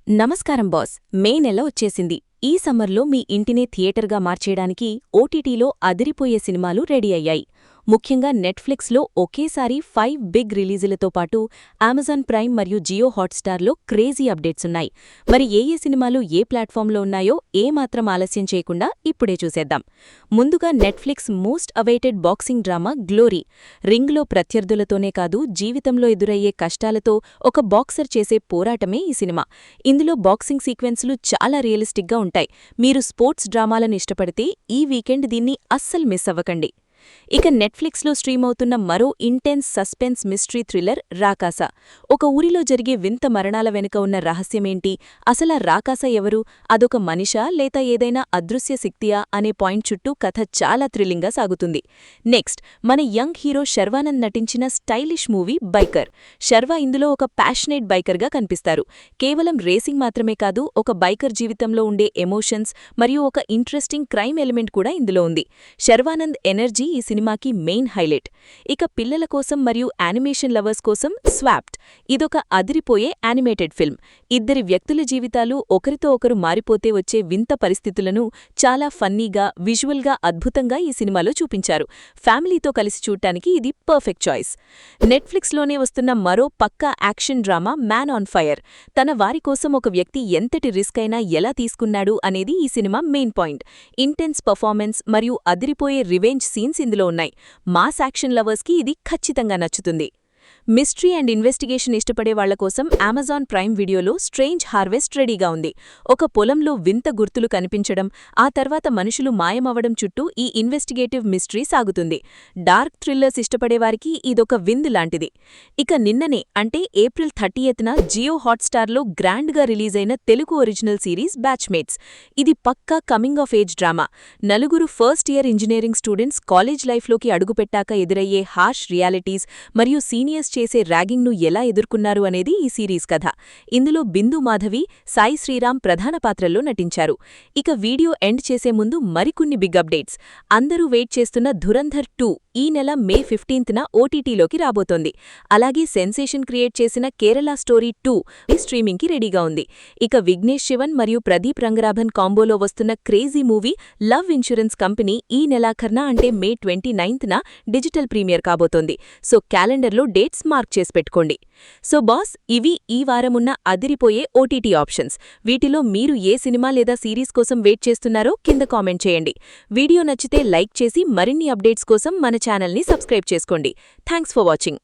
నమస్కారం బాస్. మే నెల వచ్చేసింది. ఈ సమ్మర్లో మీ ఇంటినే థియేటర్గా మార్చేయడానికి ఓటీటీలో అదిరిపోయే సినిమాలు రెడీ అయ్యాయి. ముఖ్యంగా నెట్ఫ్లిక్స్లో ఒకేసారి 5 బిగ్ రిలీజులతో పాటు అమెజాన్ ప్రైమ్ మరియు జియో హాట్స్టార్లో క్రేజీ అప్డేట్సున్నాయి. మరి ఏ సినిమాలు ఏ ప్లాట్ఫామ్లో ఉన్నాయో ఏమాత్రం ఆలస్యం చేయకుండా ఇప్పుడే చూసేద్దాం. ముందుగా Netflix most awaited boxing drama glory. రింగ్లో ప్రత్యర్థులతోనే కాదు, జీవితంలో ఎదురయ్యే కష్టాలతో ఒక బాక్సర్ చేసే పోరాటమే ఈ సినిమా. ఇందులో బాక్సింగ్ సీక్వెన్స్లు చాలా రియలిస్టిక్గా ఉంటాయి. మీరు స్పోర్ట్స్ డ్రామాలను ఇష్టపడితే ఈ వీకెండ్ దీన్ని అస్సలు మిస్ అవ్వకండి. ఇక నెట్ఫ్లిక్స్లో స్ట్రీమ్ అవుతున్న మరో ఇంటెన్స్ సస్పెన్స్ మిస్టరీ థ్రిల్లర్ రాకాస. ఒక ఊరిలో జరిగే వింత మరణాల వెనుక ఉన్న రహస్యమేంటి, అసలా రాకాస ఎవరు, అదొక మనిషా లేక ఏదైనా అదృశ్య శక్తియా అనే పాయింట్ చుట్టూ కథ చాలా థ్రిల్లింగ్గా సాగుతుంది. నెక్స్ట్, మన యంగ్ హీరో శర్వానంద్ నటించిన స్టైలిష్ మూవీ బైకర్. శర్వా ఇందులో ఒక ప్యాషనేట్ బైకర్గా కనిపిస్తారు. కేవలం రేసింగ్ మాత్రమే కాదు, ఒక బైకర్ జీవితంలో ఉండే ఎమోషన్స్ మరియు ఒక ఇంట్రెస్టింగ్ క్రైమ్ ఎలిమెంట్ కూడా ఇందులో ఉంది. శర్వానంద్ ఎనర్జీ ఈ సినిమాకి మెయిన్ హైలైట్. ఇక పిల్లల కోసం మరియు యానిమేషన్ లవర్స్ కోసం స్వాప్డ్. ఇదొక అదిరిపోయే యానిమేటెడ్ ఫిల్మ్. ఇద్దరి వ్యక్తుల జీవితాలు ఒకరితో ఒకరు మారిపోతే వచ్చే వింత పరిస్థితులను చాలా ఫన్నీగా, విజువల్గా అద్భుతంగా ఈ సినిమాలో చూపించారు. ఫ్యామిలీతో కలిసి చూడటానికి ఇది పర్ఫెక్ట్ చాయిస్. నెట్ఫ్లిక్స్లోనే వస్తున్న మరో పక్కా action drama man on fire. తన వారి కోసం ఒక వ్యక్తి ఎంతటి రిస్క్ అయినా ఎలా తీసుకున్నాడు అనేది ఈ cinema main point. Intense performance మరియు అదిరిపోయే రివెంజ్ సీన్స్ ఇందులో ఉన్నాయి. మాస్ యాక్షన్ లవర్స్కి ఇది ఖచ్చితంగా నచ్చుతుంది. మిస్టరీ అండ్ ఇన్వెస్టిగేషన్ ఇష్టపడే వాళ్ల కోసం అమెజాన్ ప్రైమ్ వీడియోలో స్ట్రేంజ్ హార్వెస్ట్ రెడీగా ఉంది. ఒక పొలంలో వింత గుర్తులు కనిపించడం, ఆ తర్వాత మనుషులు మాయమవడం చుట్టూ ఈ ఇన్వెస్టిగేటివ్ మిస్టరీ సాగుతుంది. డార్క్ థ్రిల్లర్స్ ఇష్టపడేవారికి ఇదొక విందు లాంటిది. ఇక నిన్ననే అంటే ఏప్రిల్ 30న జియో హాట్స్టార్లో గ్రాండ్గా రిలీజైన తెలుగు ఒరిజినల్ సిరీస్ బ్యాచ్మేట్స్. ఇది పక్కా కమింగ్ ఆఫ్ ఏజ్ డ్రామా. నలుగురు first year engineering students college లైఫ్లోకి అడుగుపెట్టాక ఎదురయ్యే హార్ష్ రియాలిటీస్ మరియు సీనియర్స్ చేసే ర్యాగింగ్ను ఎలా ఎదుర్కొన్నారు అనేది ఈ సిరీస్ కథ. ఇందులో బిందు మాధవి, సాయి శ్రీరామ్ ప్రధాన పాత్రల్లో నటించారు. ఇక వీడియో ఎండ్ చేసే ముందు మరికొన్ని బిగ్ అప్డేట్స్. అందరూ వెయిట్ చేస్తున్న ధురంధర్ 2 ఈ నెల మే 15న ఓటీటీలోకి రాబోతోంది. అలాగే సెన్సేషన్ క్రియేట్ చేసిన కేరళ స్టోరీ 2 స్ట్రీమింగ్కి రెడీగా ఉంది. ఇక విఘ్నేష్ శివన్ మరియు ప్రదీప్ రంగరాభన్ కాంబోలో వస్తున్న crazy movie love insurance company ఈ నెలాఖర్న అంటే మే 29న డిజిటల్ ప్రీమియర్ కాబోతోంది. సో క్యాలెండర్లో డేట్స్ మార్క్ చేసి పెట్టుకోండి. సో బాస్, ఇవి ఈ వారమున్న అదిరిపోయే ఓటీటీ ఆప్షన్స్. వీటిలో మీరు ఏ సినిమా లేదా సిరీస్ కోసం వెయిట్ చేస్తున్నారో కింద కామెంట్ చేయండి. వీడియో నచ్చితే లైక్ చేసి మరిన్ని అప్డేట్స్ కోసం మన ఛానల్ని సబ్స్క్రైబ్ చేసుకోండి. Thanks for watching.